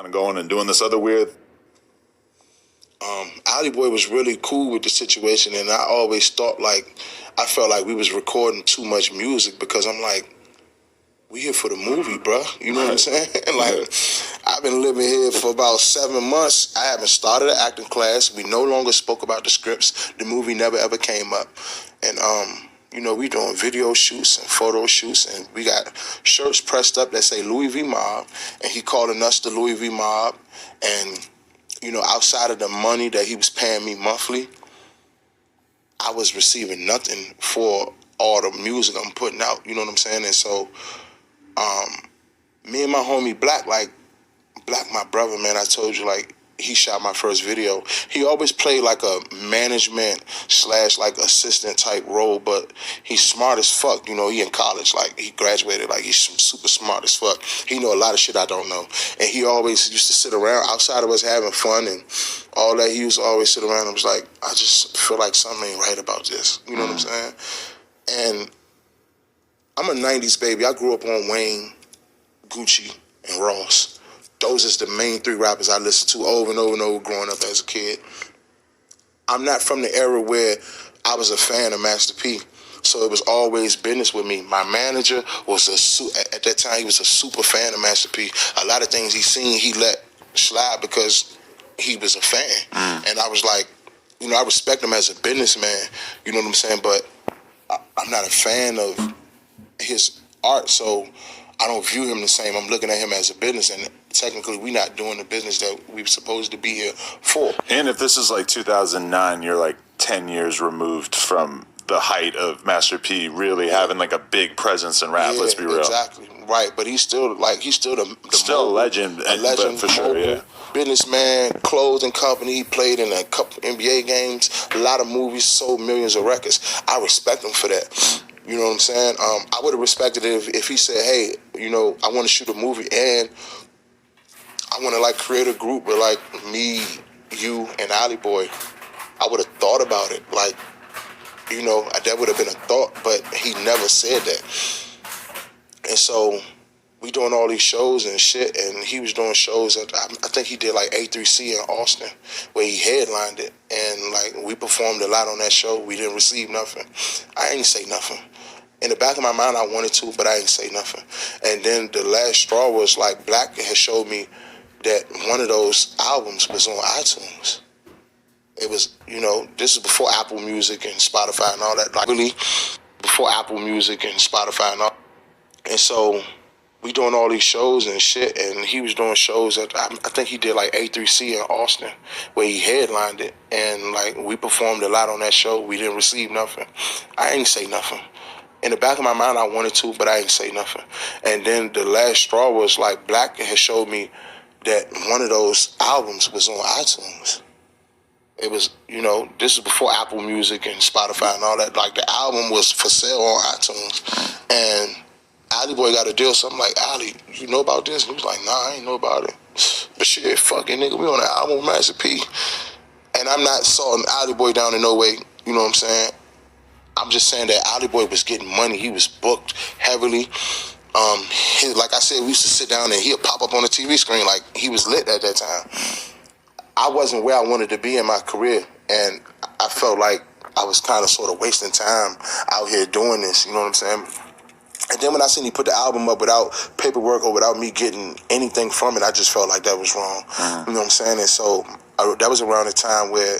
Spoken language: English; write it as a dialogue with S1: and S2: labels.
S1: kind of going and doing this other weird?
S2: Alley Boy was really cool with the situation, and I always thought I felt like we was recording too much music because I'm like, we here for the movie, bro. You know what I'm saying? I've been living here for about 7 months. I haven't started an acting class. We no longer spoke about the scripts. The movie never ever came up, and we doing video shoots and photo shoots, and we got shirts pressed up that say Louis V Mob, and he calling us the Louis V Mob, and outside of the money that he was paying me monthly, I was receiving nothing for all the music I'm putting out. You know what I'm saying? And so, me and my homie Black, my brother, man, I told you, he shot my first video. He always played like a management / assistant type role, but he's smart as fuck. He in college, he graduated, he's super smart as fuck. He know a lot of shit I don't know. And he always used to sit around outside of us having fun and all that. He used to always sit around and was like, I just feel like something ain't right about this. You know what I'm saying? And I'm a 90s baby. I grew up on Wayne, Gucci, and Ross. Those is the main 3 rappers I listened to over and over and over growing up as a kid. I'm not from the era where I was a fan of Master P, so it was always business with me. My manager was at that time, he was a super fan of Master P. A lot of things he seen, he let slide because he was a fan. And I was like, I respect him as a businessman, you know what I'm saying? But I'm not a fan of his art, so I don't view him the same. I'm looking at him as a business, and technically we're not doing the business that we're supposed to be here for.
S1: And if this is 2009, you're 10 years removed from the height of Master P really having a big presence in rap. Let's be real.
S2: Exactly right, but he's still a
S1: legend, for sure. Yeah,
S2: businessman, clothing company. He played in a couple NBA games, a lot of movies, sold millions of records. I respect him for that. You know what I'm saying? I would have respected it if he said, hey, I want to shoot a movie and I want to create a group with me, you, and Alley Boy. I would have thought about it. That would have been a thought, but he never said that. And so we doing all these shows and shit, and he was doing shows at, I think he did A3C in Austin, where he headlined it, and we performed a lot on that show. We didn't receive nothing. I ain't say nothing. In the back of my mind, I wanted to, but I didn't say nothing. And then the last straw was Black had showed me that one of those albums was on iTunes. It was, this is before Apple Music and Spotify and all that. Really before Apple Music and Spotify and all. And so we doing all these shows and shit, and he was doing shows at, I think he did A3C in Austin, where he headlined it, and we performed a lot on that show. We didn't receive nothing. I ain't say nothing. In the back of my mind, I wanted to, but I didn't say nothing. And then the last straw was Black had showed me that one of those albums was on iTunes. It was, this is before Apple Music and Spotify and all that. The album was for sale on iTunes. And Alley Boy got a deal, so I'm like, Alley, you know about this? And he was like, nah, I ain't know about it. But shit, fucking nigga, we on the album with Master P. And I'm not salting Alley Boy down in no way, you know what I'm saying? I'm just saying that Alley Boy was getting money. He was booked heavily. Like I said, we used to sit down and he'd pop up on the TV screen he was lit at that time. I wasn't where I wanted to be in my career, and I felt like I was kind of sort of wasting time out here doing this, you know what I'm saying? And then when I seen he put the album up without paperwork or without me getting anything from it, I just felt like that was wrong. You know what I'm saying? And so that was around the time where